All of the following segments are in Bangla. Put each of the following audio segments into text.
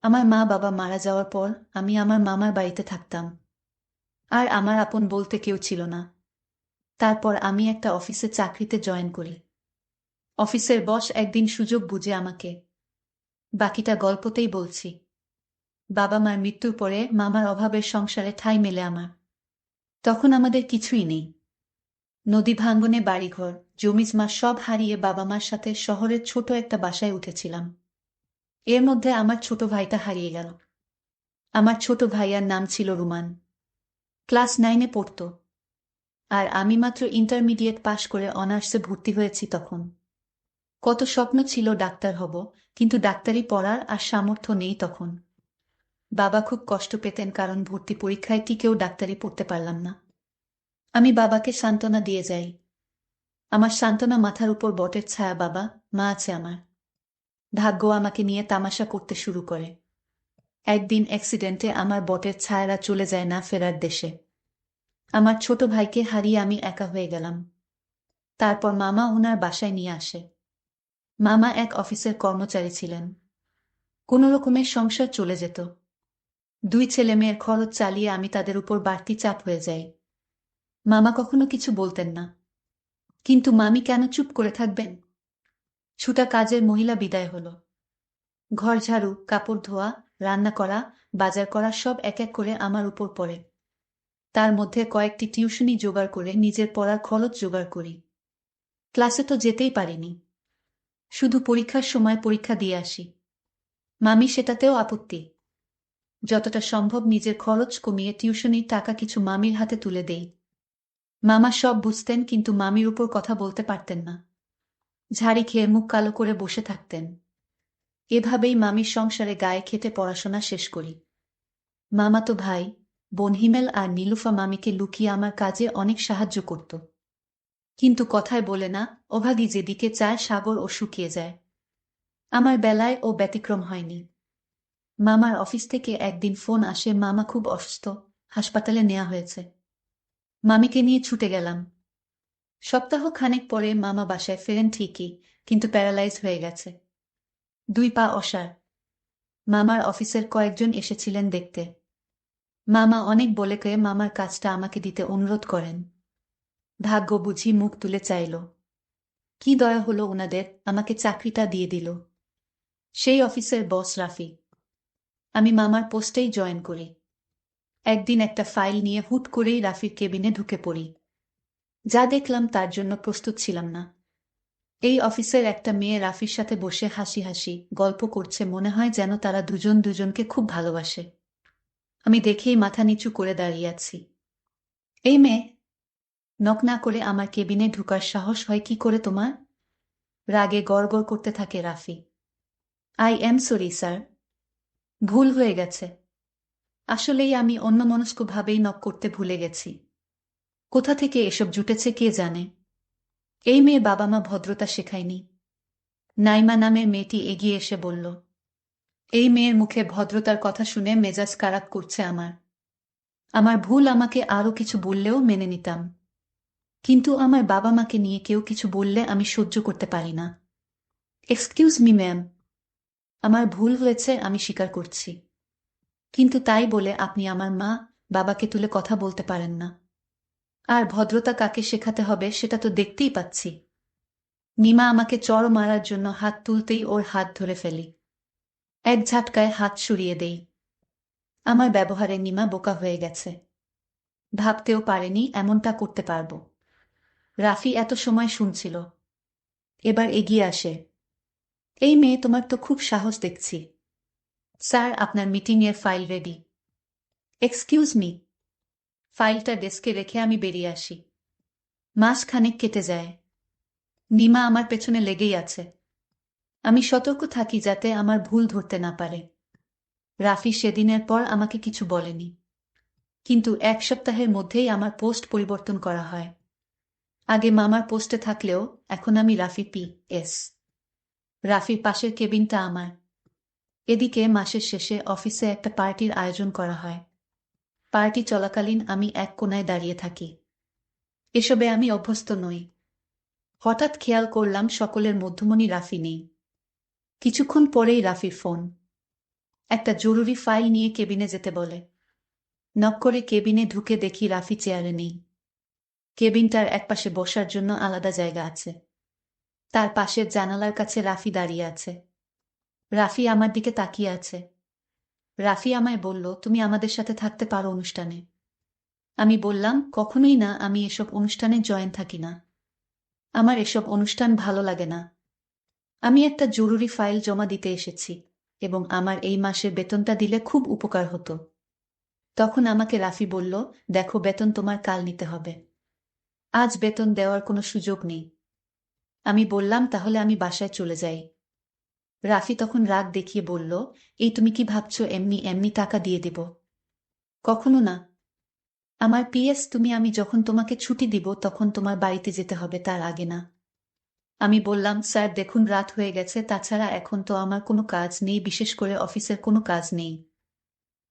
আমার মা বাবা মারা যাওয়ার পর আমি আমার মামার বাড়িতে থাকতাম। আর আমার আপন বলতে কেউ ছিল না। তারপর আমি একটা অফিসে চাকরিতে জয়েন করি। অফিসের বস একদিন সুযোগ বুঝে আমাকে, বাকিটা গল্পতেই বলছি। বাবা মার মৃত্যুর পরে মামার অভাবের সংসারে ঠাঁই মেলে আমার। তখন আমাদের কিছুই নেই। নদী ভাঙ্গনে বাড়িঘর, জমিজমা সব হারিয়ে বাবা মার সাথে শহরের ছোট একটা বাসায় উঠেছিলাম। এর মধ্যে আমার ছোট ভাইটা হারিয়ে গেল। আমার ছোট ভাইয়ার নাম ছিল রুমান। ক্লাস 9-এ পড়তো। আর আমি মাত্র ইন্টারমিডিয়েট পাশ করে অনার্সে ভর্তি হয়েছি তখন। কত স্বপ্ন ছিল ডাক্তার হব, কিন্তু ডাক্তারি পড়ার আর সামর্থ্য নেই তখন। বাবা খুব কষ্ট পেতেন কারণ ভর্তি পরীক্ষায় টিকেও ডাক্তারি পড়তে পারলাম না। আমি বাবাকে সান্ত্বনা দিয়ে যাই। আমার সান্ত্বনা মাথার উপর বটের ছায়া। বাবা মা আছে আমার। ভাগ্য আমাকে নিয়ে তামাশা করতে শুরু করে। একদিন অ্যাক্সিডেন্টে আমার বটের ছায়ারা চলে যায় না ফেরার দেশে। আমার ছোট ভাইকে হারিয়ে আমি একা হয়ে গেলাম। তারপর মামা ওনার বাসায় নিয়ে আসে। মামা এক অফিসের কর্মচারী ছিলেন। কোনো রকমের সংসার চলে যেত। দুই ছেলে মেয়ের খরচ চালিয়ে আমি তাদের উপর বাড়তি চাপ হয়ে যাই। মামা কখনো কিছু বলতেন না। কিন্তু মামি কেন চুপ করে থাকবেন? ছুটা কাজের মহিলা বিদায় হলো। ঘর ঝাড়ু, কাপড় ধোয়া, রান্না করা, বাজার করা সব এক এক করে আমার উপর পড়ে। তার মধ্যে কয়েকটি টিউশনি জোগাড় করে নিজের পড়ার খরচ জোগাড় করি। ক্লাসে তো যেতেই পারিনি। শুধু পরীক্ষার সময় পরীক্ষা দিয়ে আসি। মামি সেটাতেও আপত্তি। যতটা সম্ভব নিজের খরচ কমিয়ে টিউশনির টাকা কিছু মামির হাতে তুলে দেই। মামা সব বুঝতেন কিন্তু মামির উপর কথা বলতে পারতেন না। ঝাড়ি খেয়ে মুখ কালো করে বসে থাকতেন। এভাবেই মামির সংসারে গায়ে খেটে পড়াশোনা শেষ করি। মামাতো ভাই, বোন হিমেল আর নীলুফা মামিকে লুকিয়ে আমার কাজে অনেক সাহায্য করত। কিন্তু কথায় বলে না, অভাগী যেদিকে চায় সাগর ও শুকিয়ে যায়। আমার বেলায় ও ব্যতিক্রম হয়নি। মামার অফিস থেকে একদিন ফোন আসে, মামা খুব অসুস্থ, হাসপাতালে নেওয়া হয়েছে। মামিকে নিয়ে ছুটে গেলাম। সপ্তাহ খানেক পরে মামা বাসায় ফেরেন ঠিকই, কিন্তু প্যারালাইজ হয়ে গেছে। দুই পা অসাড়। মামার অফিসের কয়েকজন এসেছিলেন দেখতে। মামা অনেক বলে কয়ে মামার কাজটা আমাকে দিতে অনুরোধ করেন। ভাগ্য বুঝি মুখ তুলে চাইল। কি দয়া হলো ওনাদের, আমাকে চাকরিটা দিয়ে দিল। সেই অফিসের বস রাফি। আমি মামার পোস্টেই জয়েন করি। একদিন একটা ফাইল নিয়ে হুট করেই রাফির কেবিনে ঢুকে পড়ি। যা দেখলাম তার জন্য প্রস্তুত ছিলাম না। এই অফিসের একটা মেয়ে রাফির সাথে বসে হাসি হাসি গল্প করছে, মনে হয় যেন তারা দুজন দুজনকে খুব ভালোবাসে। আমি দেখেই মাথা নিচু করে দাঁড়িয়ে আছি। এই মেয়ে, নক না করে আমার কেবিনে ঢুকার সাহস হয় কি করে তোমার? রাগে গড়গড় করতে থাকে Rafi. I am sorry sir, ভুল হয়ে গেছে। আসলেই আমি অন্যমনস্কভাবেই নক করতে ভুলে গেছি। কোথা থেকে এসব জুটেছে কে জানে। এই মেয়ে বাবা মা ভদ্রতা শেখায়নি। নাইমা নামের মেয়েটি এগিয়ে এসে বলল। এই মেয়ের মুখে ভদ্রতার কথা শুনে মেজাজ কারাক করছে আমার। আমার ভুল, আমাকে আরো কিছু বললেও মেনে নিতাম। কিন্তু আমার বাবা মাকে নিয়ে কেউ কিছু বললে আমি সহ্য করতে পারি না। এক্সকিউজ মি ম্যাম, আমার ভুল হয়েছে, আমি স্বীকার করছি। কিন্তু তাই বলে আপনি আমার মা বাবাকে তুলে কথা বলতে পারেন না। আর ভদ্রতা কাকে শেখাতে হবে সেটা তো দেখতেই পাচ্ছি। নিমা আমাকে চড় মারার জন্য হাত তুলতেই ওর হাত ধরে ফেলি। এক ঝাটকায় হাত সরিয়ে দেই। আমার ব্যবহারে নিমা বোকা হয়ে গেছে। ভাবতেও পারেনি এমনটা করতে পারবো। রাফি এত সময় শুনছিল। এবার এগিয়ে আসে। এই মেয়ে, তোমার তো খুব সাহস দেখছি। স্যার, আপনার মিটিংয়ের ফাইল রেডি। Excuse me. ফাইলটা ডেস্কে রেখে আমি বেরিয়ে আসি। মাস খানেক কেটে যায়। নিমা আমার পেছনে লেগেই আছে। আমি সতর্ক থাকি যাতে আমার ভুল ধরতে না পারে। রাফি সেদিনের পর আমাকে কিছু বলেনি। কিন্তু এক সপ্তাহের মধ্যেই আমার পোস্ট পরিবর্তন করা হয়। আগে মামার পোস্টে থাকলেও এখন আমি রাফি পি.এস। রাফির পাশের কেবিনটা আমার। এদিকে মাসের শেষে অফিসে একটা পার্টির আয়োজন করা হয়। পার্টি চলাকালীন আমি এক কোণায় দাঁড়িয়ে থাকি। এসবে আমি অভ্যস্ত নই। হঠাৎ খেয়াল করলাম সকলের মধ্যমণি রাফি নেই। কিছুক্ষণ পরেই রাফির ফোন। একটা জরুরি ফাইল নিয়ে কেবিনে যেতে বলে। নক করে কেবিনে ঢুকে দেখি রাফি চেয়ারে নেই। কেবিনটার একপাশে বসার জন্য আলাদা জায়গা আছে। তার পাশের জানালার কাছে রাফি দাঁড়িয়ে আছে। রাফি আমার দিকে তাকিয়ে আছে। রাফি আমায় বলল, তুমি আমাদের সাথে থাকতে পারো অনুষ্ঠানে। আমি বললাম, কখনোই না, আমি এসব অনুষ্ঠানে জয়েন থাকি না। আমার এসব অনুষ্ঠান ভালো লাগে না। আমি একটা জরুরি ফাইল জমা দিতে এসেছি এবং আমার এই মাসের বেতনটা দিলে খুব উপকার হতো। তখন আমাকে রাফি বলল, দেখো, বেতন তোমার কাল নিতে হবে। আজ বেতন দেওয়ার কোনো সুযোগ নেই। আমি বললাম, তাহলে আমি বাসায় চলে যাই। রাফি তখন রাগ দেখিয়ে বলল, এই তুমি কি ভাবছো এমনি এমনি টাকা দিয়ে দেব? কখনো না। আমার পিএস, আমি যখন তোমাকে ছুটি দিব তখন তোমার বাড়িতে যেতে হবে, তার আগে না। আমি বললাম, স্যার দেখুন, রাত হয়ে গেছে, তাছাড়া এখন তো আমার কোনো কাজ নেই, বিশেষ করে অফিসের কোনো কাজ নেই।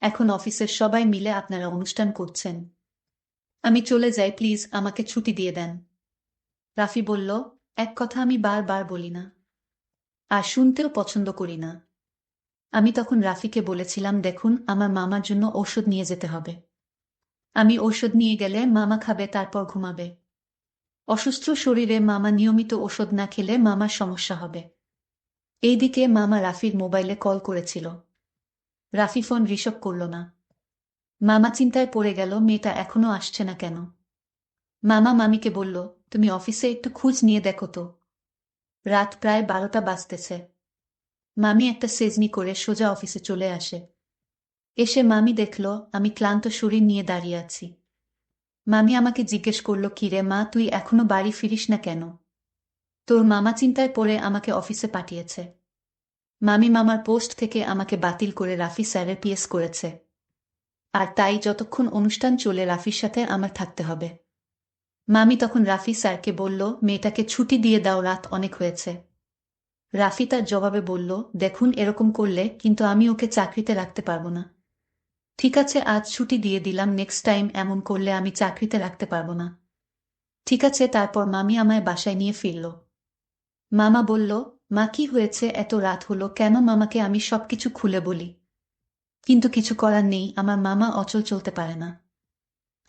এখন অফিসের সবাই মিলে আপনারা অনুষ্ঠান করছেন। আমি চলে যাই, প্লিজ আমাকে ছুটি দিয়ে দেন। রাফি বলল, এক কথা আমি বারবার বলি না, আর শুনতেও পছন্দ করি না। আমি তখন রাফিকে বলেছিলাম, দেখুন, আমার মামার জন্য ঔষধ নিয়ে যেতে হবে। আমি ঔষধ নিয়ে গেলে মামা খাবে, তারপর ঘুমাবে। অসুস্থ শরীরে মামা নিয়মিত ওষুধ না খেলে মামার সমস্যা হবে। এইদিকে মামা রাফির মোবাইলে কল করেছিল। রাফি ফোন রিসিভ করল না। মামা চিন্তায় পড়ে গেল, মেয়েটা এখনো আসছে না কেন। মামা মামিকে বলল, তুমি অফিসে একটু খোঁজ নিয়ে দেখো তো। রাত প্রায় 12টা বাজতেছে। মামি একটা সেজনি করে সোজা অফিসে চলে আসে। এসে মামি দেখল আমি ক্লান্ত শরীর নিয়ে দাঁড়িয়ে আছি। মামি আমাকে জিজ্ঞেস করল, কিরে মা, তুই এখনো বাড়ি ফিরিস না কেন? তোর মামা চিন্তায় পড়ে আমাকে অফিসে পাঠিয়েছে। মামি মামার পোস্ট থেকে আমাকে বাতিল করে রাফি স্যারের পিএস করেছে। আর তাই যতক্ষণ অনুষ্ঠান চলে রাফির সাথে আমার থাকতে হবে। মামি তখন রাফি স্যারকে বলল, মেয়েটাকে ছুটি দিয়ে দাও, রাত অনেক হয়েছে। রাফি তার জবাবে বলল, দেখুন, এরকম করলে কিন্তু আমি ওকে চাকরিতে রাখতে পারবো না। ঠিক আছে, আজ ছুটি দিয়ে দিলাম, নেক্সট টাইম এমন করলে আমি চাকরিতে রাখতে পারবো না। ঠিক আছে। তারপর মামি আমায় বাসায় নিয়ে ফিরল। মামা বলল, মা কি হয়েছে, এত রাত হলো কেন? মামাকে আমি সবকিছু খুলে বলি, কিন্তু কিছু করার নেই, আমার মামা অচল চলতে পারে না।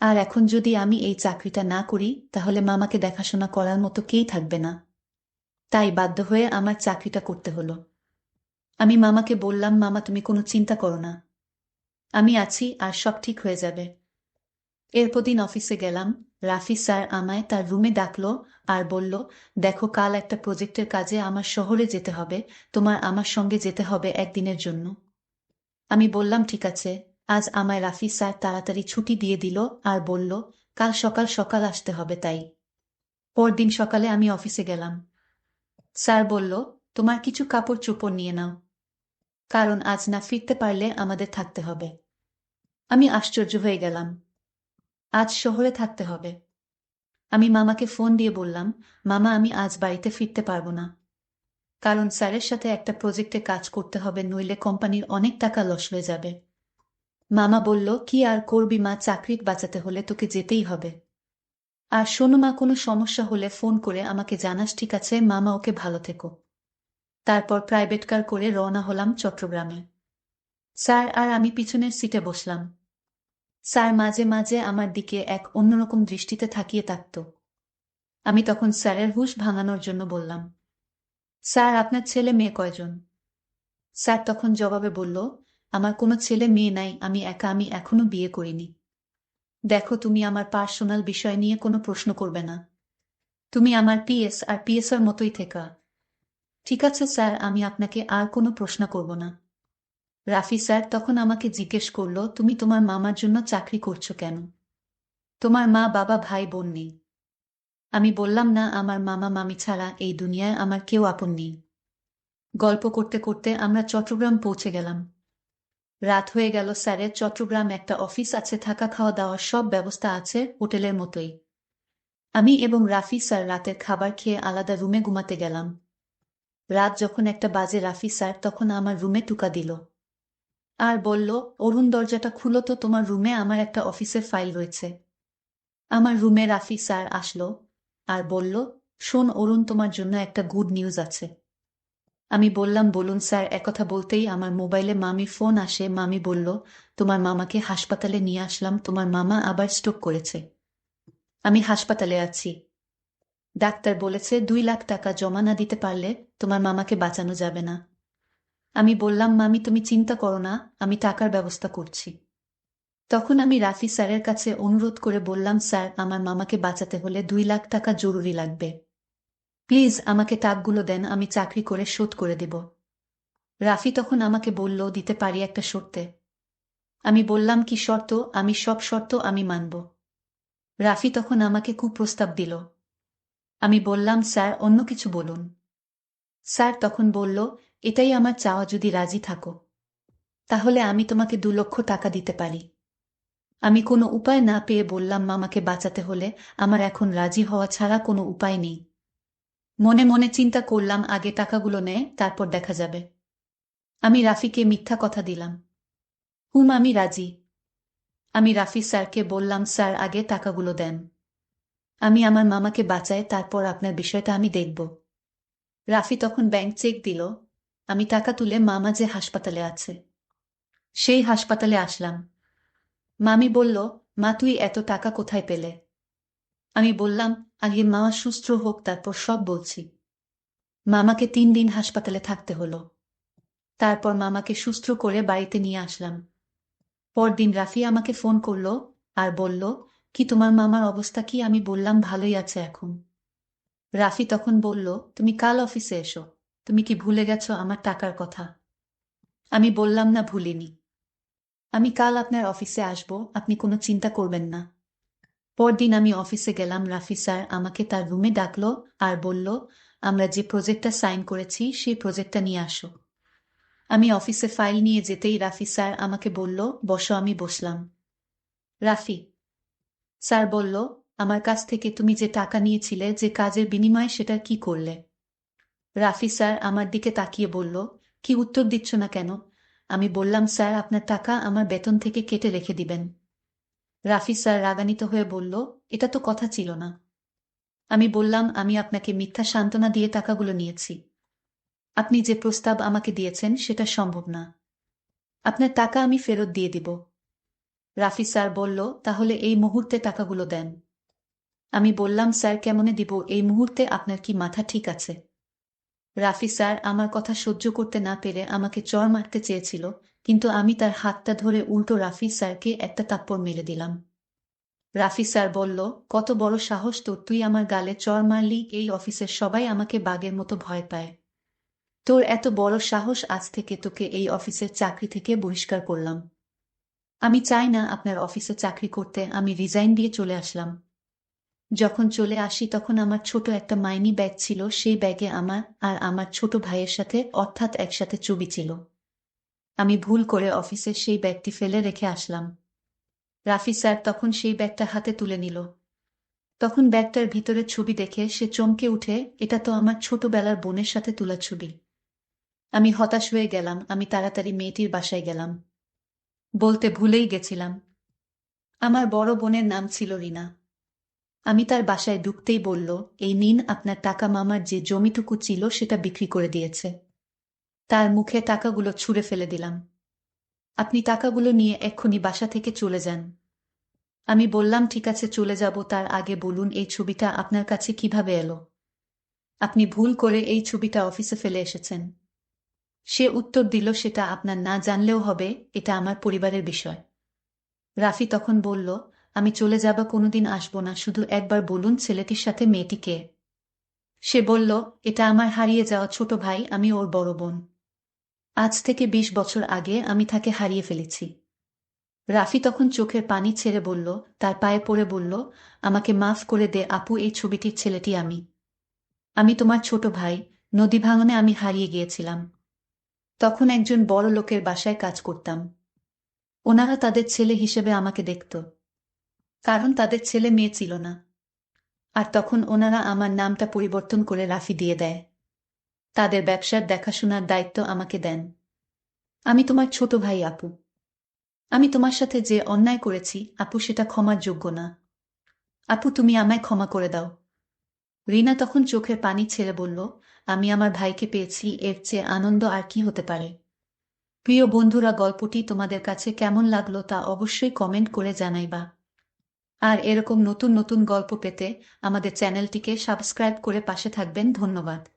আর এখন যদি আমি এই চাকরিটা না করি তাহলে মামাকে দেখাশোনা করার মতো কেই থাকবে না। তাই বাধ্য হয়ে আমার চাকরিটা করতে হলো। আমি মামাকে বললাম, মামা তুমি কোনো চিন্তা করো না, আমি আছি, আর সব ঠিক হয়ে যাবে। এরপর দিন অফিসে গেলাম। রাফি স্যার আমায় তার রুমে ডাকলো আর বলল, দেখো, কাল একটা প্রজেক্টের কাজে আমার শহরে যেতে হবে, তোমার আমার সঙ্গে যেতে হবে একদিনের জন্য। আমি বললাম, ঠিক আছে। আজ আমায় রাফি স্যার তাড়াতাড়ি ছুটি দিয়ে দিল আর বলল, কাল সকাল সকাল আসতে হবে। তাই পরদিন সকালে আমি অফিসে গেলাম। স্যার বলল, তোমার কিছু কাপড় চোপড় নিয়ে নাও, কারণ আজ না ফিরতে পারলে আমাদের থাকতে হবে। আমি আশ্চর্য হয়ে গেলাম, আজ শহরে থাকতে হবে? আমি মামাকে ফোন দিয়ে বললাম, মামা, আমি আজ বাড়িতে ফিরতে পারবো না, কারণ স্যারের সাথে একটা প্রজেক্টে কাজ করতে হবে, নইলে কোম্পানির অনেক টাকা লস হয়ে যাবে। মামা বলল, কি আর করবি মা, চাকরি বাঁচাতে হলে তোকে যেতেই হবে। আর শোনো মা, কোনো সমস্যা হলে ফোন করে আমাকে জানাস, ঠিক আছে? মামা, ওকে, ভালো থেকো। তারপর প্রাইভেট কার করে রওনা হলাম চট্টগ্রামে। স্যার আর আমি পিছনের সিটে বসলাম। স্যার মাঝে মাঝে আমার দিকে এক অন্যরকম দৃষ্টিতে তাকিয়ে থাকত। আমি তখন স্যারের হুঁশ ভাঙানোর জন্য বললাম, স্যার আপনার ছেলে মেয়ে কয়জন? স্যার তখন জবাবে বলল, আমার কোনো ছেলে মেয়ে নাই, আমি একা, আমি এখনো বিয়ে করিনি। দেখো, তুমি আমার পার্সোনাল বিষয় নিয়ে কোনো প্রশ্ন করবে না। তুমি আমার পিএস আর পিএসআর মতোই থেকা। ঠিক আছে স্যার, আমি আপনাকে আর কোনো প্রশ্ন করব না। রাফি স্যার তখন আমাকে জিজ্ঞেস করল, তুমি তোমার মামার জন্য চাকরি করছো কেন? তোমার মা বাবা ভাই বোন নেই? আমি বললাম, না, আমার মামা মামি ছাড়া এই দুনিয়ায় আমার কেউ আপন নেই। গল্প করতে করতে আমরা চট্টগ্রাম পৌঁছে গেলাম। রাত হয়ে গেল। স্যারের চট্টগ্রাম একটা অফিস আছে, থাকা খাওয়া দাওয়ার সব ব্যবস্থা আছে হোটেলের মতোই। আমি এবং রাফি স্যার রাতের খাবার খেয়ে আলাদা রুমে ঘুমাতে গেলাম। রাত যখন 1টা বাজে, রাফি স্যার তখন আমার রুমে টোকা দিল আর বলল, অরুণ, দরজাটা খুলো তো, তোমার রুমে আমার একটা অফিসের ফাইল রয়েছে। আমার রুমে রাফি স্যার আসলো আর বলল, শোন অরুণ, তোমার জন্য একটা গুড নিউজ আছে। আমি বললাম, বলুন স্যার। একথা বলতেই আমার মোবাইলে মামির ফোন আসে। মামি বলল, তোমার মামাকে হাসপাতালে নিয়ে আসলাম, তোমার মামা আবার স্ট্রোক করেছে। আমি হাসপাতালে আছি। ডাক্তার বলেছে 2 লাখ টাকা জমা না দিতে পারলে তোমার মামাকে বাঁচানো যাবে না। আমি বললাম, মামি তুমি চিন্তা করো না, আমি টাকার ব্যবস্থা করছি। তখন আমি রাফি স্যারের কাছে অনুরোধ করে বললাম, স্যার আমার মামাকে বাঁচাতে হলে 2 লাখ টাকা জরুরি লাগবে। প্লিজ আমাকে টাকাগুলো দেন, আমি চাকরি করে শোধ করে দেব। রাফি তখন আমাকে বলল, দিতে পারি একটা শর্তে। আমি বললাম, কি শর্ত? আমি সব শর্ত আমি মানব। রাফি তখন আমাকে কুপ্রস্তাব দিল। আমি বললাম, স্যার অন্য কিছু বলুন। স্যার তখন বলল, এটাই আমার চাওয়া, যদি রাজি থাকো তাহলে আমি তোমাকে 2 লক্ষ টাকা দিতে পারি। আমি কোনো উপায় না পেয়ে বললাম, মামাকে বাঁচাতে হলে আমার এখন রাজি হওয়া ছাড়া কোনো উপায় নেই। মনে মনে চিন্তা করলাম, আগে টাকাগুলো নেয় তারপর দেখা যাবে। আমি রাফিকে মিথ্যা কথা দিলাম। আমি রাজি। আমি রাফি স্যারকে বললাম, স্যার আগে টাকাগুলো দেন, আমি আমার মামাকে বাঁচাই, তারপর আপনার বিষয়টা আমি দেখব। রাফি তখন ব্যাংক চেক দিল। আমি টাকা তুলে মামা যে হাসপাতালে আছে সেই হাসপাতালে আসলাম। মামি বলল, মা তুই এত টাকা কোথায় পেলে? আমি বললাম, আগে মামা সুস্থ হোক তারপর সব বলছি। মামাকে 3 দিন হাসপাতালে থাকতে হলো। তারপর মামাকে সুস্থ করে বাড়িতে নিয়ে আসলাম। পরদিন রাফি আমাকে ফোন করলো আর বলল, কি তোমার মামার অবস্থা কি? আমি বললাম, ভালোই আছে এখন। রাফি তখন বলল, তুমি কাল অফিসে এসো। তুমি কি ভুলে গেছো আমার টাকার কথা? আমি বললাম, না ভুলিনি। আমি কাল আপনার অফিসে আসব, আপনি কোনো চিন্তা করবেন না। পরদিন আমি অফিসে গেলাম। রাফি স্যার আমাকে তার রুমে ডাকলো আর বলল, আমরা যে প্রজেক্টটা সাইন করেছি সেই প্রজেক্টটা নিয়ে আসো। আমি অফিসে ফাইল নিয়ে যেতেই রাফি স্যার আমাকে বলল, বসো। আমি বসলাম। রাফি স্যার বলল, আমার কাছ থেকে তুমি যে টাকা নিয়েছিলে যে কাজের বিনিময়ে, সেটা কি করলে? রাফি স্যার আমার দিকে তাকিয়ে বলল, কি উত্তর দিচ্ছ না কেন? আমি বললাম, স্যার আপনার টাকা আমার বেতন থেকে কেটে রেখে দিবেন। রাফি স্যার রাগান্বিত হয়ে বলল, এটা তো কথা ছিল না। আমি বললাম, আমি আপনাকে মিথ্যা সান্ত্বনা দিয়ে টাকাগুলো নিয়েছি। আপনি যে প্রস্তাব আমাকে দিয়েছেন সেটা সম্ভব না। আপনার টাকা আমি ফেরত দিয়ে দিব। রাফি স্যার বলল, তাহলে এই মুহূর্তে টাকাগুলো দেন। আমি বললাম, স্যার কেমনে দিব এই মুহূর্তে? আপনার কি মাথা ঠিক আছে? রাফি স্যার আমার কথা সহ্য করতে না পেরে আমাকে চড় মারতে চেয়েছিল, কিন্তু আমি তার হাতটা ধরে উল্টো রাফি স্যারকে একটা থাপ্পড় মেরে দিলাম। রাফি স্যার বলল, কত বড় সাহস তোর, তুই আমার গালে চড় মারলি? এই অফিসের সবাই আমাকে বাঘের মতো ভয় পায়। তোর এত বড় সাহস, আজ থেকে তোকে এই অফিসের চাকরি থেকে বহিষ্কার করলাম। আমি চাই না আপনার অফিসে চাকরি করতে। আমি রিজাইন দিয়ে চলে আসলাম। যখন চলে আসি তখন আমার ছোট একটা মাইনি ব্যাগ ছিল, সেই ব্যাগে আমার আর আমার ছোট ভাইয়ের সাথে অর্থাৎ একসাথে ছবি ছিল। আমি ভুল করে অফিসের সেই ব্যাগটি ফেলে রেখে আসলাম। রাফি স্যার তখন সেই ব্যাগটা হাতে তুলে নিল। তখন ব্যাগটার ভিতরে ছবি দেখে সে চমকে উঠে, এটা তো আমার ছোটবেলার বোনের সাথে তোলা ছবি। আমি হতাশ হয়ে গেলাম। আমি তাড়াতাড়ি মেয়েটির বাসায় গেলাম। বলতে ভুলেই গেছিলাম, আমার বড় বোনের নাম ছিল রিনা। আমি তার বাসায় ঢুকতেই বলল, এই নিন আপনার টাকা, মামার যে জমিটুকু ছিল সেটা বিক্রি করে দিয়েছে। তার মুখে টাকাগুলো ছুঁড়ে ফেলে দিলাম। আপনি টাকাগুলো নিয়ে এক্ষুনি বাসা থেকে চলে যান। আমি বললাম, ঠিক আছে চলে যাব, তার আগে বলুন এই ছবিটা আপনার কাছে কিভাবে এলো? আপনি ভুল করে এই ছবিটা অফিসে ফেলে এসেছেন। সে উত্তর দিল, সেটা আপনার না জানলেও হবে, এটা আমার পরিবারের বিষয়। রাফি তখন বলল, আমি চলে যাব, কোনোদিন আসবো না, শুধু একবার বলুন ছেলেটির সাথে মেয়েটি কে? সে বলল, এটা আমার হারিয়ে যাওয়া ছোট ভাই, আমি ওর বড় বোন। আজ থেকে 20 বছর আগে আমি তাকে হারিয়ে ফেলেছি। রাফি তখন চোখের পানি ছেড়ে বলল, তার পায়ে পড়ে বলল, আমাকে মাফ করে দে আপু, এই ছবিটির ছেলেটি আমি। আমি তোমার ছোট ভাই। নদী ভাঙনে আমি হারিয়ে গিয়েছিলাম। তখন একজন বড় লোকের বাসায় কাজ করতাম। ওনারা তাদের ছেলে হিসেবে আমাকে দেখত, কারণ তাদের ছেলে মেয়ে ছিল না। আর তখন ওনারা আমার নামটা পরিবর্তন করে রাফি দিয়ে দেয়। তাদের ব্যবসার দেখাশোনার দায়িত্ব আমাকে দেন। আমি তোমার ছোট ভাই আপু। আমি তোমার সাথে যে অন্যায় করেছি আপু, সেটা ক্ষমার যোগ্য না। আপু তুমি আমায় ক্ষমা করে দাও। রিনা তখন চোখের পানি ছেড়ে বলল, আমি আমার ভাইকে পেয়েছি, এর চেয়ে আনন্দ আর কি হতে পারে। প্রিয় বন্ধুরা, গল্পটি তোমাদের কাছে কেমন লাগলো তা অবশ্যই কমেন্ট করে জানাইবা। আর এরকম নতুন নতুন গল্প পেতে আমাদের চ্যানেলটিকে সাবস্ক্রাইব করে পাশে থাকবেন। ধন্যবাদ।